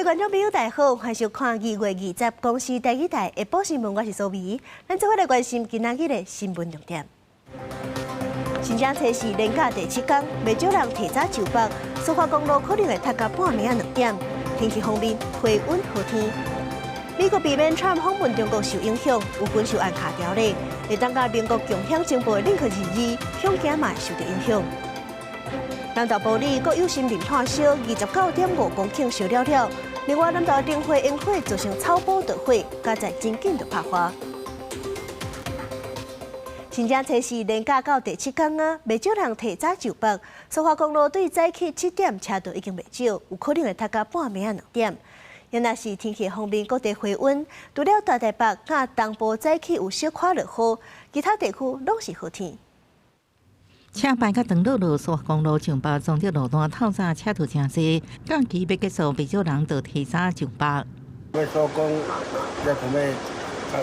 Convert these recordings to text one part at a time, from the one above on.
位观众朋友，大家好，欢迎收看2月20公视第2台下晡新闻，我是苏眉。咱做伙来关心今仔日的新闻重点。新疆测试连假第7天，未少人提早就北，苏花公路可能会塞到半暝2点。天气方面，回温好天。美国避免川普访问中国受影响，有军售案卡条例，会当甲美国共享情报的任何意义，恐惊嘛受到影响。南投埔里国有心林炭烧，29.5公顷烧了了。另外，南投灯会烟火造成草埔大火，加在真紧就拍花。新疆测试连假到第7天啊，未少人提早就北。苏花公路对早起7点车道已经未少，有可能会塞到半暝2点。因若是天气方面各地回温，除了大台北、甲东部早起有小可落雨，其他地区拢是好天。车牌甲长路苏花公路上北总体路段透早车道真多，假期要结束，不少人就提早上北。要收工，要准备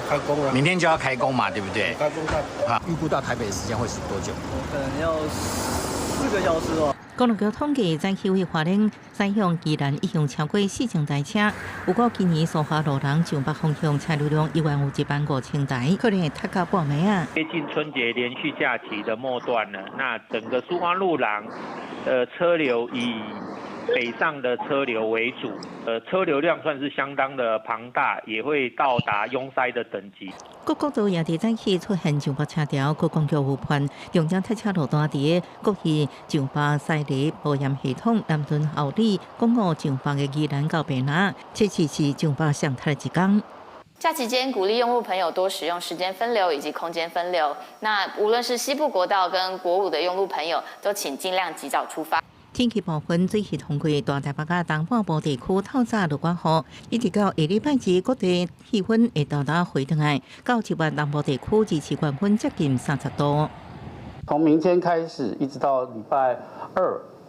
开工了。明天就要开工嘛，对不对？开工啊，预估到台北的时间会是多久？可能要4个小时哦。公路局统计，早起为花莲西向宜兰已经超过4000台车。不过今年苏花路人上北方向车流量1515000台，可能会塞到半暝啊。接近春节连续假期的末段了，那整个苏花路廊的车流以北上的车流为主，车流量算是相当的庞大，也会到达拥塞的等级。各国都也伫早起出现上北车条，国公局有判中正塞车路段伫国际上北西里保险系统南屯后里，公路上北的宜兰到北南，这次是上北上塞的一天。假期间鼓励用户朋友多使用时间分流以及空间分流。那无论是西部国道跟国五的用户朋友，都请尽量及早出发。天气部分，最是通过大台北甲东半部地区透早落刮雨，一直到下礼拜日，各地气温会到达回转来，到7月东部地区日气温接近30度。从明天开始，一直到礼拜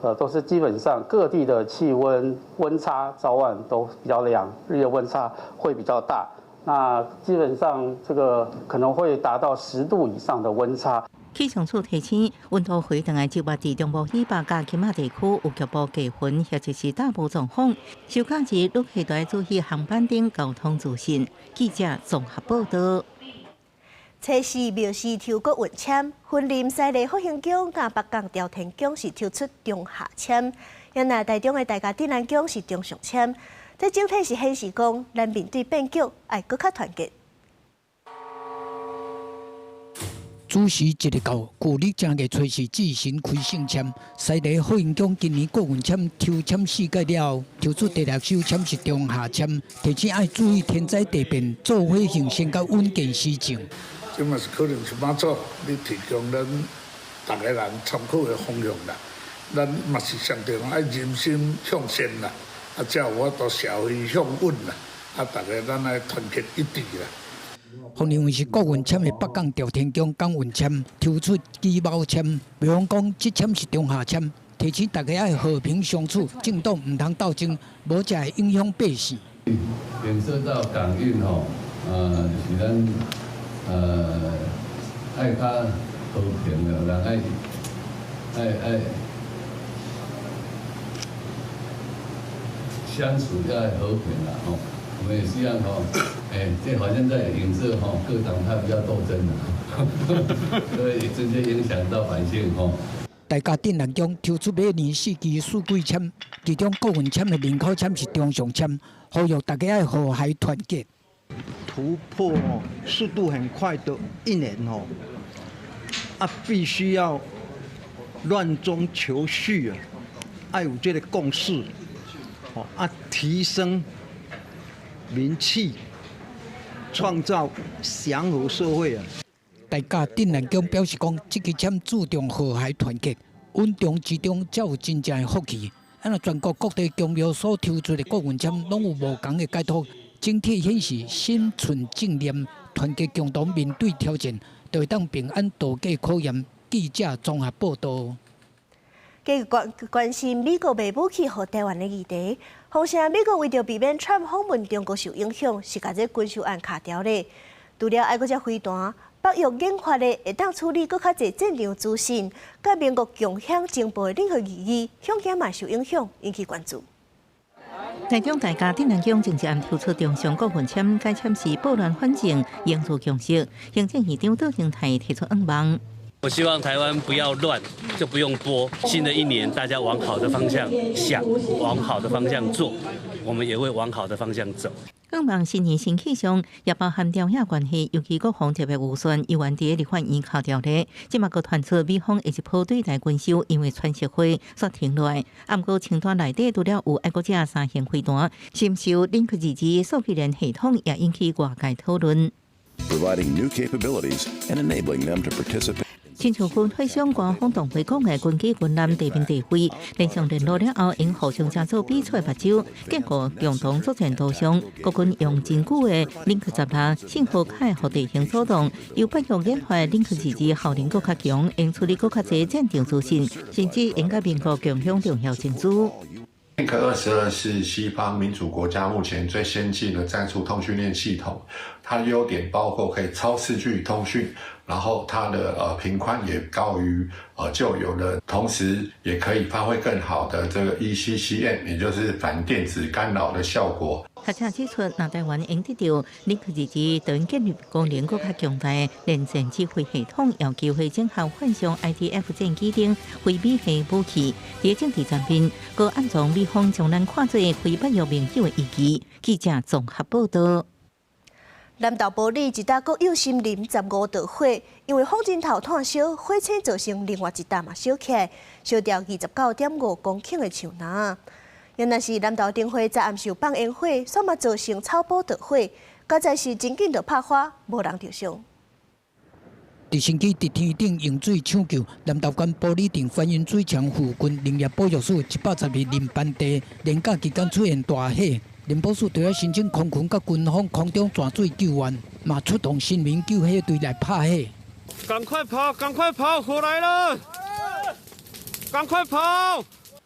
2，都是基本上各地的气温温差早晚都比较凉，日夜温差会比较大。那基本上这个可能会达到10度以上的温差。气象署提醒，温度回转的7月至中部以北甲金马地区有局部低温，或者是大雾状况。休假日陆续都要注意航班等交通资讯。记者综合报道。测试庙寺抽国运签，云林西里复兴宫甲北港朝天宫是抽出中下签，因那台中的大甲镇澜宫是中上签。这整体是显示讲，咱面对变局要搁较团结。主席一日到，旧历正月初4至神开圣签，西里复兴宫今年国运签抽签4届了后，抽出第6手签是中下签，提醒要注意天灾地变，做伙行先甲稳健施政。这嘛是可能是马祖，你提供咱大家人参考的方向啦。咱嘛是上重要人心向善啦，才有法度社会向稳啦。大家咱要团结一致啦。洪认为是国运签的北港朝天宫港运签抽出鸡毛签，比方讲这签是中下签，提醒大家要和平相处，政党唔通斗争，无才会影响百姓。牵涉到港运吼，是咱爱较和平的，人爱相处要和平啦吼。我们也希望这好像在影射各党派比较斗争啦，所以直接影响到百姓大甲镇澜宫抽出每年4支数据签，其中国运签的人口签是中上签，呼吁大家要和谐团结。突破速度很快的1年必须要乱中求序要有这个共识提升民气，创造祥和社会大甲镇澜宫表示讲，这支签注重和谐团结，稳中之中才有真正的福气。全国各地宫庙所抽出的国运签，拢有无同的解读，整体显示心存正念，团结共同面对挑战，就会当平安度过考验。记者综合报道。继续关心美国卖武器予台湾的议题，风声美国为着避免川普访问中国受影响，是把这军售案卡掉咧。除了爱国者飞弹，北约研发的会当处理搁较侪战场资讯，甲美国共享情报的任何意义，恐惊嘛受影响，引起关注。台中大家丁南宫正式按抽出中上国分签，该签是拨乱反正，应做共识。行政院长杜英泰提出愿望。我希望台湾不要乱，就不用拨。新的一年，大家往好的方向想，往好的方向做，我们也会往好的方向走。愿望新年新气象，也包含朝野关系，尤其国防特别预算依原伫立法院考条例，即马阁传出美方一波对台军售，因为传习会煞停落来。暗过清单内底除了有爱国者3型飞弹，深受领克自治数据链系统也引起外界讨论。Providing new capabilities and enabling them to participate. 亲像军会上官方同会讲的军机军舰地面地位，连上联络了后，因互相加做比赛目睭，结果共同作战图上，国军用真久的领克16信号凯和地形阻挡，由北约研发领克自治效能更较强，应处理更较侪战场资讯，甚至应甲民国共享重要证据。Link 22是西方民主国家目前最先进的战术通讯链系统，它的优点包括可以超视距通讯，然后它的频宽也高于旧有的，同时也可以发挥更好的这个 ECCM， 也就是反电子干扰的效果。学者指出，若台湾应得到领克自治等建立功能更较强大的联战指挥系统，有机会整合换上 IDF 战机等非美系武器。在政治层面，搁暗藏美方将咱看做非北约盟友的意义。记者综合报道。南投埔里一搭国有森林15道火，因为风真头炭烧，火势造成另外一搭嘛烧起来，烧掉29.5公顷的树林。原来是南投灯会在暗时放烟火，煞嘛造成草埔着火，加在是真紧就拍花，无人受伤。直升机伫天顶用水抢救，南投县埔里镇翻云水墙附近林业保育署112林班地年假期间出现大火。林保署除了申请空军甲军方空中泉水救援，嘛出动新民救火队来拍火。赶快跑！赶快跑！火来了！赶快跑！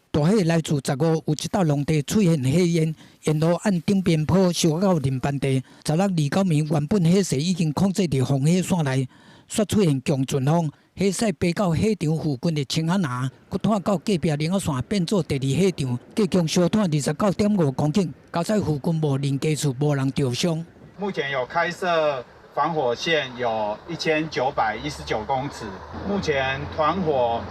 大火来自15有一道农地出现火焰，沿路按顶边坡烧到林班地。16、29暝原本火势已经控制伫防火线内，却出现强阵风，火势飞到火场附近的青海南，佮炭到隔壁林仔线变做第2火场，计共烧炭29.5公顷，加在附近无人家厝，无人受伤。目前有开设防火线有1919公尺，目前团火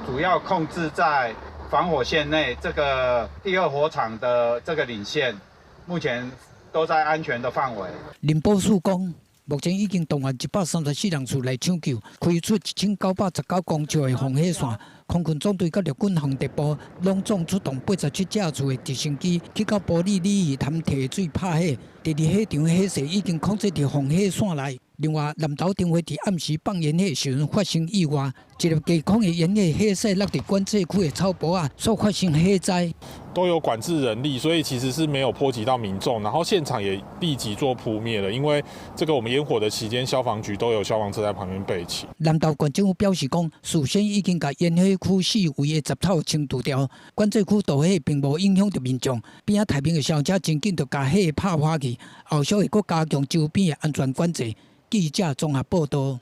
主要控制在防火线内，这个第2火场的这个领线，目前都在安全的范围。林保署讲，目前已经动员134人次来抢救，开出1919公尺的防火线。空军总队甲陆军航特部拢总出动87架次的直升机，去到埔里鲤鱼潭提水拍火。第2火场火势已经控制伫防火线内。另外，南投灯会伫暗时放烟火时发生意外，一粒低空的烟火火势落伫管制区的草坡啊，所发生火灾。都有管制人力，所以其实是没有波及到民众，然后现场也立即做扑灭了。因为这个我们烟火的期间，消防局都有消防车在旁边备齐。南投县政府表示讲，事先已经把烟火区4围的杂草清除掉，管制区大火并无影响到民众。边仔太平的消车真紧就把火拍花去，后续会阁加强周边的安全管制。记者综合报道。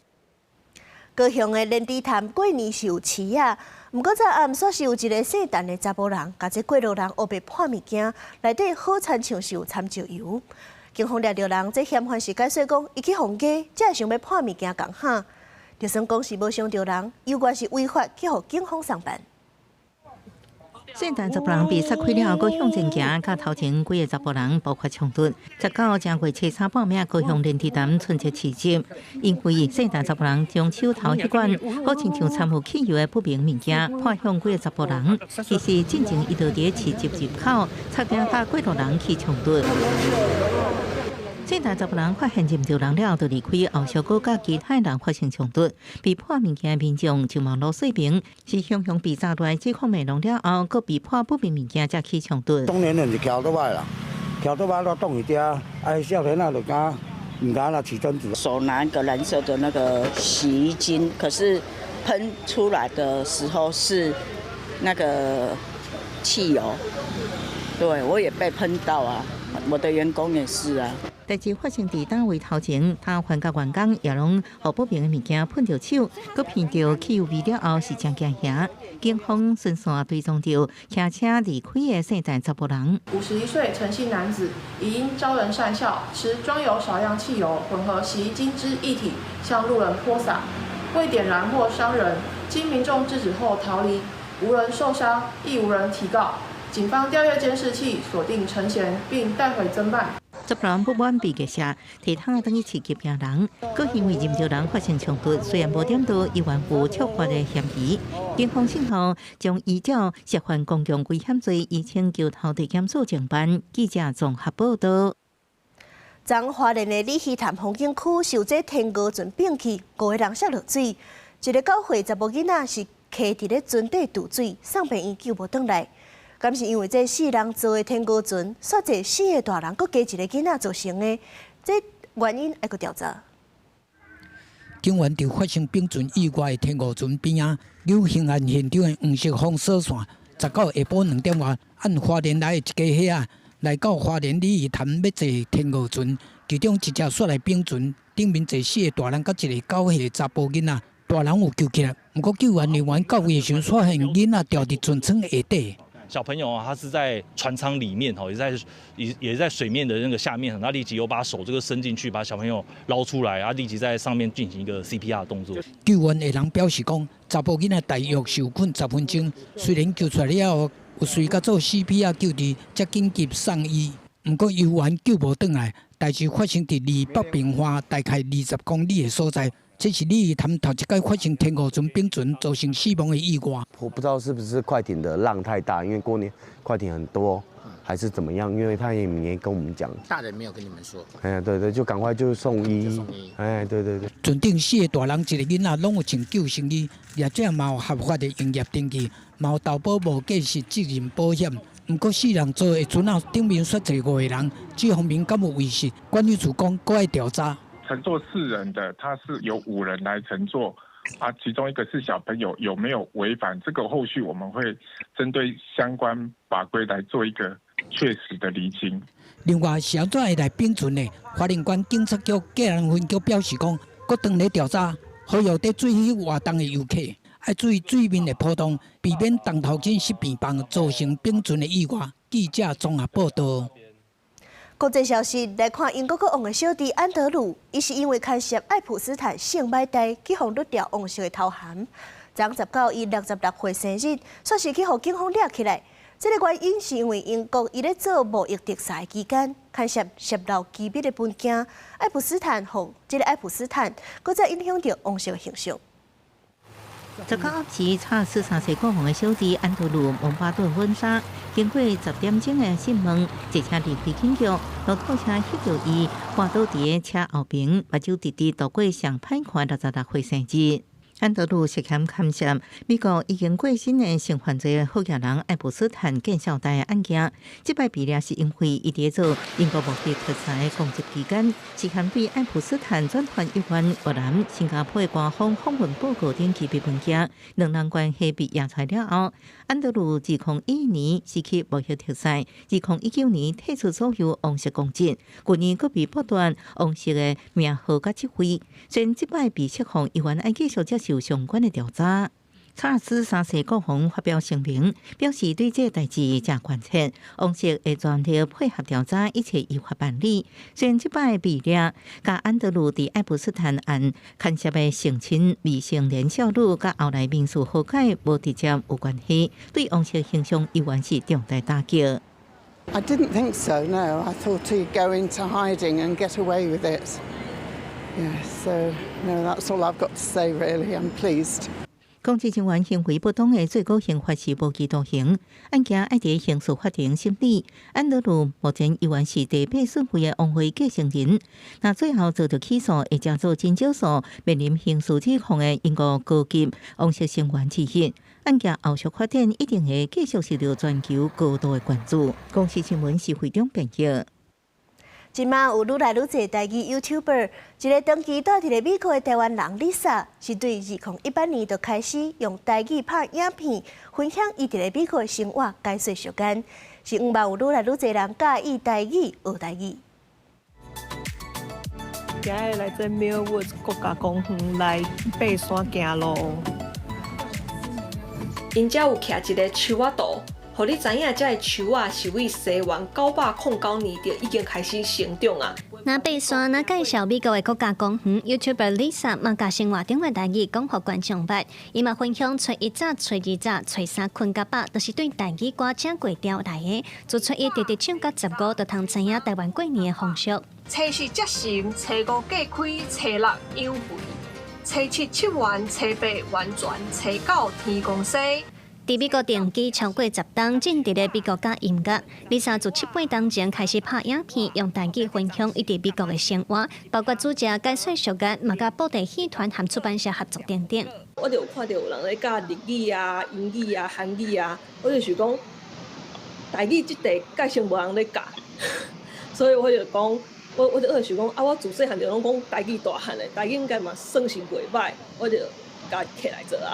高雄的莲池潭过年是有市啊，不过早暗煞是有一个姓陈的查甫人，甲这过路人黑白破物件，内底好亲像是有掺石油。警方抓到人，这嫌犯是解释讲，伊去放假，才想要破物件共哈，就算讲是无伤到人，有关是违法去互警方上班。圣诞查甫人被杀开了，高向前行，甲头前几个查甫人爆发冲突。19正月初3半暝，高雄莲池潭春节市集，因为圣诞查甫人将手头迄罐好亲像掺有汽油的不明物件泼向几个查甫人，其实进前伊就伫市集入口，差点甲过路人起冲突。圣诞查甫人发现认到人了，就离开，后小哥甲其他人发生冲突，被破物件的民众就网络水平，是雄雄被炸断，这方面弄了后，佮被破不明物件才起冲突。中年人就翘倒摆啦，翘倒摆都冻一嗲，少年仔就敢唔敢啦起争执。手拿一个蓝色的那个洗衣精，可是喷出来的时候是那个汽油，对我也被喷到啊。我的员工也是啊。代志发生伫单位头前，他还甲员工也拢互不明的物件喷着手，佮闻到汽油味了后是真惊吓。警方顺线追踪到骑车离开的姓陈查甫人。51岁陈姓男子疑因招人善笑，持装有少量汽油混合洗衣精之液体向路人泼洒，未点燃或伤人，经民众制止后逃离，无人受伤，亦无人提告。警方调阅监视器，锁定陈贤，并带回侦办。执人不满被击杀，其他等于刺激病人，佮因为任着人发生冲突，虽然无点到依然有触发的嫌疑。警方信后将依照涉犯公共危险罪，移请桥头地检署侦办。记者综合报道。彰花莲的李溪潭风景区受这天鹅船摒弃，5个人摔落水，一个9岁查某囡仔是卡伫咧船底渡水，送病院救无回来。敢是因为这4人坐的天鹅船，煞这4个大人佮加一个囡仔造成的？这原因还佫调查。警员就发生丙船以外的天鹅船边啊，有刑案现场的黄色封锁线。19下晡2点外，按花莲来的一家伙仔来到花莲鲤鱼潭要坐天鹅船，其中一只雪来丙船顶面坐4个大人佮一个9岁查甫囡仔，大人有救起来，不过救援人员到位时发现囡仔掉伫船舱下底。小朋友啊，他是在船舱里面哈，也在水面的那个下面，他立即有把手这个伸进去，把小朋友捞出来，啊，立即在上面进行一个 CPR 动作。救援的人表示讲，查甫囡仔大约受困10分钟，虽然救出来了后，有随甲做 CPR 救治，才紧急送医，不过游园救无转来。代志发生伫离北平花大概20公里的所在。这是鲤鱼潭头一届发生天鹅船丙船造成死亡的意外。我不知道是不是快艇的浪太大，因为过年快艇很多，还是怎么样？因为他也没跟我们讲。大人没有跟你们说。哎，对，就赶快就送医。哎，对。船顶4个大人，1个囡仔拢有穿救生衣，也这嘛有合法的营业登记，嘛有投保无过失责任保险。不过4人坐的船后顶面摔坐5个人，这方面敢有违失？管理处讲，搁要调查。乘坐4人的，他是有5人来乘坐，啊，其中1个是小朋友，有没有违反？这个后续我们会针对相关法规来做一个确实的厘清。另外，小怎会来丙船的？花莲县警察局个人分局表示讲，搁当咧调查，呼吁在水域活动的游客要注意水面的波动，避免当头前失便房造成丙船的意外。记者综合报道。国际消息来看，英国国王的小弟安德鲁，伊是因为牵涉爱普斯坦性买贷，去互律掉王室的头衔。昨19伊66岁生日，算是去互警方抓起来。这个原因是因为英国伊咧做贸易特赦期间，牵涉泄露机密的文件，爱普斯坦，搁再影响到王室的形象。19暗时，查43岁国王的小弟安德鲁蒙巴顿婚纱，经过10点钟的审问，坐车离开警局，路透车翕到伊滑倒伫车后边，目睭直直度过上歹看66岁生日。安德鲁涉嫌牵涉美国已经过身的性犯罪好野人爱普斯坦见效贷的案件，这摆比例是因为伊伫做英国目的特赦的公职期间，涉嫌对爱普斯坦转传有关越南、新加坡的官方访问报告等机密文件，两人关系被压出了后，安德鲁2012年失去保险特赦，2019年退出所有王室公职，去年佫被剥夺王室的名号甲职位，虽然这摆被释放，依然爱继续接受相关的调查。查尔斯3世国王发表声明，表示对这代志真关切，王室会全力配合调查，一切依法办理。虽然这摆比例甲安德鲁伫爱普斯坦案牵涉的性侵未成年少女，甲后来民事和解无直接有关系，对王室形象依然是重大打击。I didn't think so. No, I thought he'd go into hiding and get away with it. Yeah, so no, that's all I've got to say. Really, I'm pleased. 公职人员行为不当的最高刑罚是无期徒刑，案件爱伫刑事法庭审理。安德鲁目前依然是第8顺位的王位继承人，那最后遭到起诉，会将做真少数面临刑事指控的英国高级王室成员之一。案件后续发展一定会继续受到全球高度的关注。公司新闻是非常平息。即马有愈来愈侪台语 YouTuber， 一个长期住伫咧美国的台湾人 Lisa， 是对2018年就开始用台语拍影片，分享伊伫咧美国的生活解说时间，是5万有愈来愈侪人介意台语学台语。今日来这 Millwoods 国家公园来爬山行路。因遮有徛一个树仔图，互你知影遮个树仔是为西元909年就已经开始成长啊。那爬山那介绍美国的国家公园 YouTuber Lisa 嘛，甲生活中的台语讲互观众捌，伊嘛分享初一早、初二早、初三困甲饱，都是对台语歌正过调来的。自初一直直唱到15，就通知影台湾过年的风俗。初四节成，初五过开，初六有会，初七七完，初八完全，初九天公生。伫美国定居超过10档，进伫咧美国甲音乐。Lisa 自7、8档前开始拍影片，用台语分享伊伫美国的生活，包括主持解说俗语，嘛甲布袋戏团和出版社合作等等。我就有看到有人咧教日语啊、英语啊、韩语啊，我就想讲台语即块介绍无人咧教，所以我就讲，我就想讲啊，我自细汉就拢讲台语大汉的，台语应该嘛算是袂歹，我就甲起来做啊。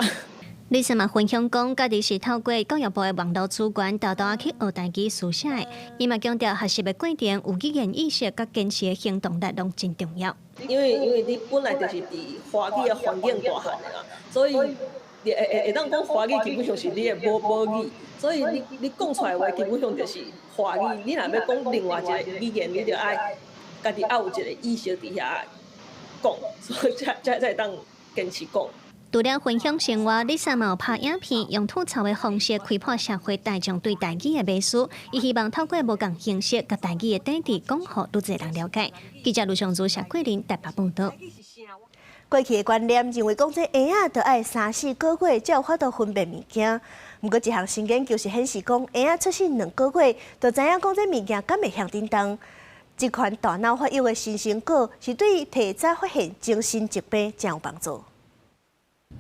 Lisa 嘛分享讲，家己是透过教育部的网络资源，豆豆去学台语书写的。伊嘛强调学习的过程有语言意识，甲坚持的行动力拢真重要。因为你本来就是伫华语的环境大汉的啊，所以你会当讲华语基本上是你的母语，所以你讲出来的话基本上就是华语。你若要讲另外一个语言，你就爱家己要有一个意识伫遐讲，所以才会当坚持讲。除了分享生活 ，Lisa 嘛有拍影片，用吐槽的方式开破社会大众对台语的迷思。伊希望透过无共形式，甲台语的底底讲互愈侪人了解。记者卢尚珠、谢桂林台北报道。过去的观念认为讲这婴仔着爱3、4个月才有法度分辨物件，不过一项新研究是显示讲婴仔出世2个月，就知影讲这物件敢会向叮当。这款大脑发育的新成果是对提早发现精神疾病真有帮助。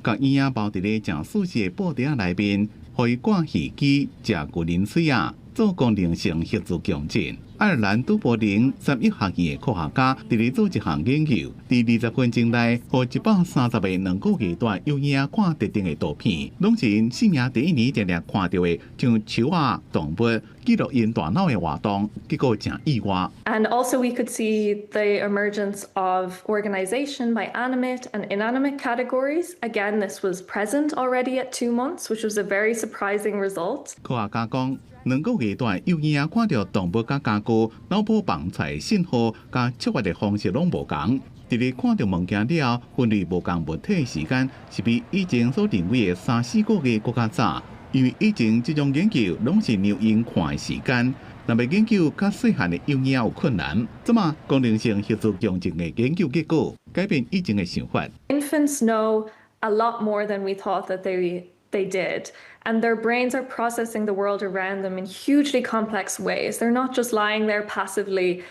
甲婴仔包伫咧正舒适的布袋内面，互伊挂耳机、食牛奶水啊，做功能性协助强健。爱尔兰都柏林31学院的科学家伫咧做一项研究，伫20分钟内，互130个2个月大幼婴仔看特定的图片，拢是因生命第一年常常看到的，像树啊、动物，记录因大脑的活动，结果真意外。And also we could see the emergence of organization by animate and inanimate categories. Again, this was present already at 2 months, which was a very surprising result. 科学家讲，2个月大幼婴仔看到动物甲家具，脑部放出来信号甲触发的方式拢无同。伫咧看到物件了后，分类无同物体的时间是比以前所认为的3、4个月更加早。因为以前这种研究拢是让因看的时间，若要研究较细汉的幼婴有困难。这么功能性协助强健的研究结果，改变以前的想法。Infants know a lot more than we thought that they did. And their brains are processing the world around them in hugely complex ways. They're not just lying there passively,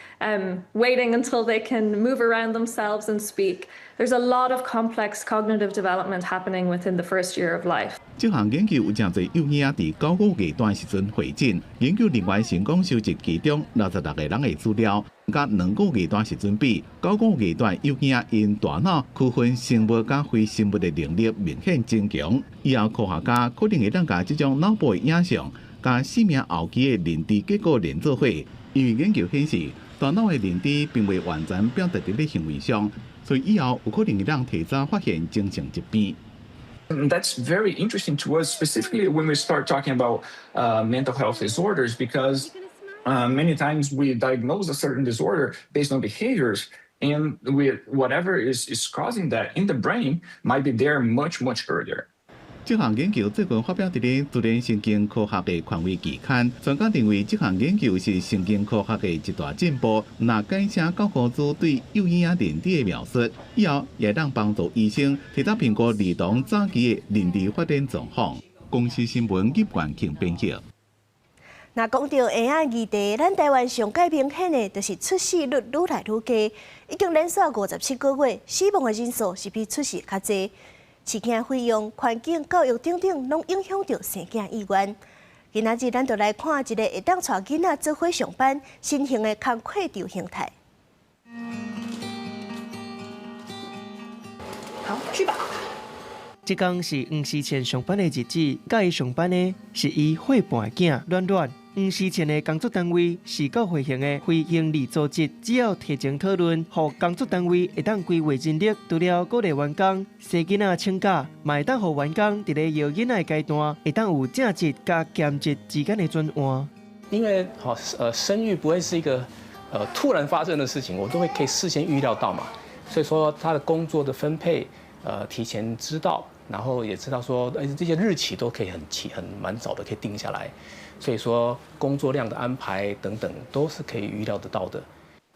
waiting until they can move around themselves and speak. There's a lot of complex cognitive development happening within the first year of life. 这项研究有真侪幼婴伫9个月大时阵会诊，研究另外成功收集其中66个人的资料，甲2个月大时阵比，9个月大幼婴因大脑区分生物甲非生物的能力明显增强。以后科学家可能会当甲这种脑部的影像，甲生命后期的认知结果连做伙，因为研究显示，大脑的认知并未完全表达伫咧行为上，所以以后有可能会当提早发现精神疾病。And that's very interesting to us, specifically when we start talking about mental health disorders, because many times we diagnose a certain disorder based on behaviors, and whatever is causing that in the brain might be there much earlier. 这项研究最近发表伫咧自然神经科学的权威期刊，专家认为这项研究是神经科学的一大进步。若改写高科技对幼婴仔认知的描述，以后也当帮助医生提早评估儿童早期的认知发展状况。公司新闻叶冠庆编辑。那讲到婴仔议题，咱台湾上界明显的就是出世率愈来愈低，已经连续57个月，死亡的人数是比出世较侪。饲囝费用、环境、教育等等，拢影响着生囝意愿。今仔日咱就来看一个会当带囡仔做伙上班新型的工课场形态。好，去吧。这天是黄思倩上班的日子，甲伊上班的是伊伙伴囝软软。黄时前的工作单位是够会行的非营利组织，只要提前讨论，互工作单位会当规划人力，除了鼓励员工生囡仔请假，嘛会当互员工伫咧摇囡仔的阶段，会当有正职加兼职之间的转换。因为生育不会是一个突然发生的事情，我都会可以事先预料到嘛，所以说他的工作的分配提前知道。然后也知道说，这些日期都可以蛮早的可以定下来，所以说工作量的安排等等都是可以预料得到的。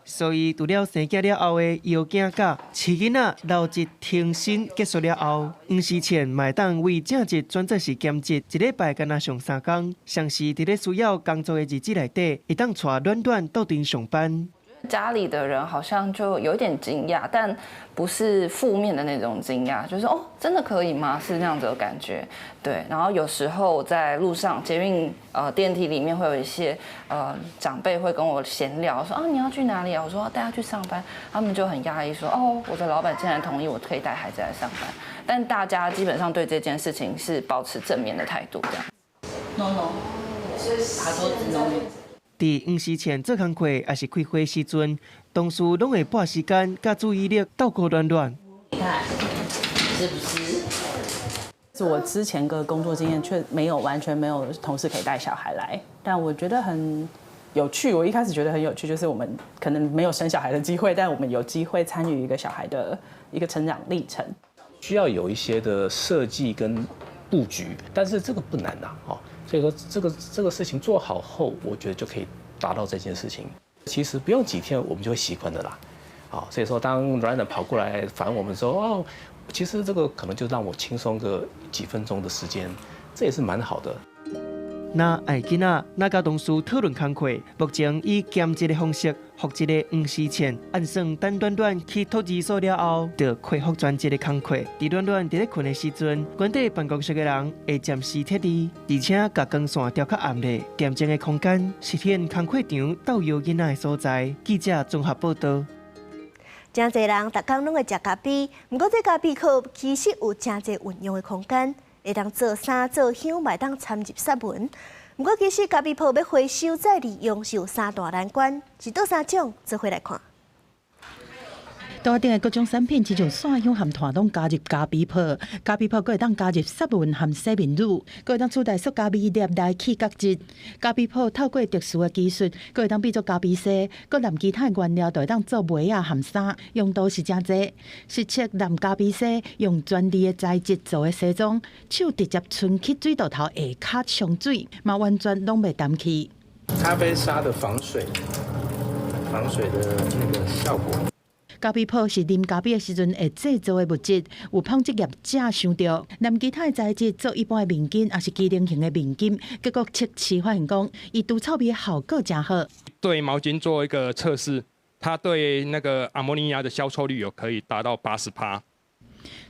所以除了生囝了后的摇囝假，饲囡仔劳职停薪结束了后，黄时前嘛会当为正职转做是兼职，一礼拜敢若上3天，像是伫咧需要工作的日子内底，会当带暖暖到店上班。家里的人好像就有点惊讶，但不是负面的那种惊讶，就是哦，真的可以吗？是那样子的感觉。对，然后有时候在路上捷运电梯里面会有一些长辈会跟我闲聊，说啊你要去哪里啊？我说要带他去上班，他们就很压抑说哦，我的老板竟然同意我可以带孩子来上班。但大家基本上对这件事情是保持正面的态度，这样。No， 他说 no。伫黄时前做工课，也是开会时阵，同事拢会拨时间甲注意力斗顾暖暖。你看，是不是？是我之前的工作经验却完全没有同事可以带小孩来，但我觉得很有趣。我一开始觉得很有趣，就是我们可能没有生小孩的机会，但我们有机会参与一个小孩的一个成长历程。需要有一些的设计跟布局，但是这个不难呐，所以说这个事情做好后，我觉得就可以达到这件事情。其实不用几天，我们就会习惯的啦。所以说当软人跑过来烦我们说哦，其实这个可能就让我轻松个几分钟的时间，这也是蛮好的。那爱囡仔，那甲同事讨论工课，目前以兼职的方式复一个黄时前，按算等暖暖去托儿所了后，就恢复全职的工课。伫暖暖伫咧困的时阵，原地办公室的人会暂时撤离，而且甲光线调较暗咧，恬静的空间实现工课场斗摇囡仔的所在。记者综合报道。真侪人逐工拢会食咖啡，不过这咖啡课其实有真侪运用的空间。会当做衫、做香，嘛会当掺入杀蚊。不过，其实咖啡泡要回收再利用是有3大难关，是倒3种？做伙来看。大店的各种产品，只像蒜香含团拢加入咖啡泡，咖啡泡佫会当加入杀蚊含洗面乳，佫会当取代塑胶味粒来去角质。咖啡泡透过特殊的技术，佫会当变做咖啡色，佫含其他原料，就会当做袜啊含衫，用途是真侪。实测含咖啡色，用专利的材质做的西装，手直接伸去水道头下骹冲水，嘛完全拢袂澹去。咖啡沙的防水的那个效果。咖啡泡是啉咖啡的时阵会制造的物质，有纺织业者想到，拿其他的材质做一般的面巾，也是机能型的面巾，结果测试发现讲，伊除臭味的效果真好。对毛巾做一个测试，它对那个阿摩尼亚的消臭率可以达到80%。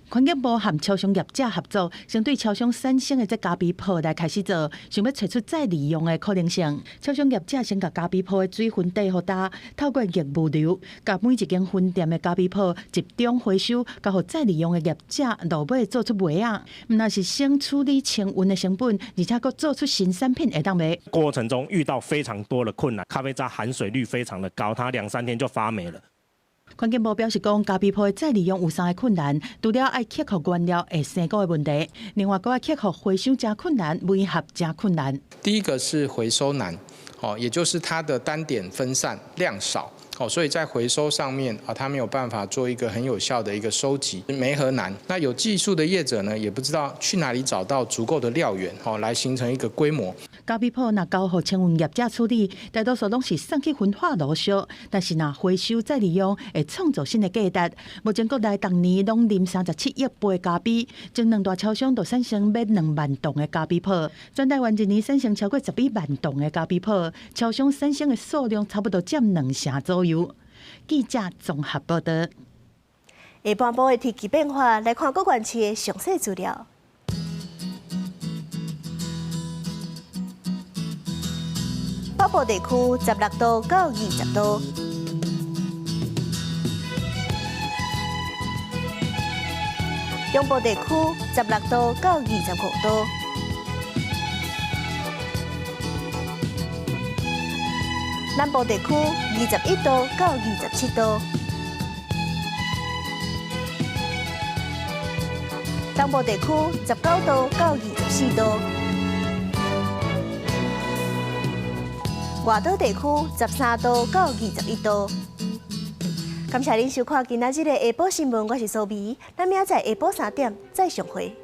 环境部和超商业者合作，先对超商产生的这咖啡泡来开始做，想要找出再利用的可能性。超商业者先把咖啡泡的水分底互打，透过业务流，把每一间分店的咖啡泡集中回收，交互再利用的业者落尾做出鞋啊。那是先处理清运的成本，而且佫做出新产品会当卖。过程中遇到非常多的困难，咖啡渣含水率非常的高，它2-3天就发霉了。环境部表示讲，咖啡泡的再利用有3个困难，除了爱克服原料会生垢的问题，另外佫要克服回收加困难，媒合加困难。第一个是回收难，也就是它的单点分散量少。所以在回收上面它没有办法做一个很有效的一个收集，媒合难。那有技术的业者呢，也不知道去哪里找到足够的料源，来形成一个规模。咖啡泡若交互清运业者处理，大多数拢是送去焚化炉烧，但是若回收再利用，会创造新的价值。目前国内当年拢啉37亿杯咖啡，前2大超商就产生约2万吨的咖啡泡，全台湾一年产生超过11万吨的咖啡泡，超商产生的数量差不多占2成左右。记者综合报道。下半部的天气变化，来看各县市的详细资料。北部地区16度到20度，中部地区16度到25度，南部地区21度到27度，东部地区19度到24度，外岛地区13度到21度。感谢您收看今仔日的下晡新闻，我是苏眉，咱明仔载下晡3点再相会。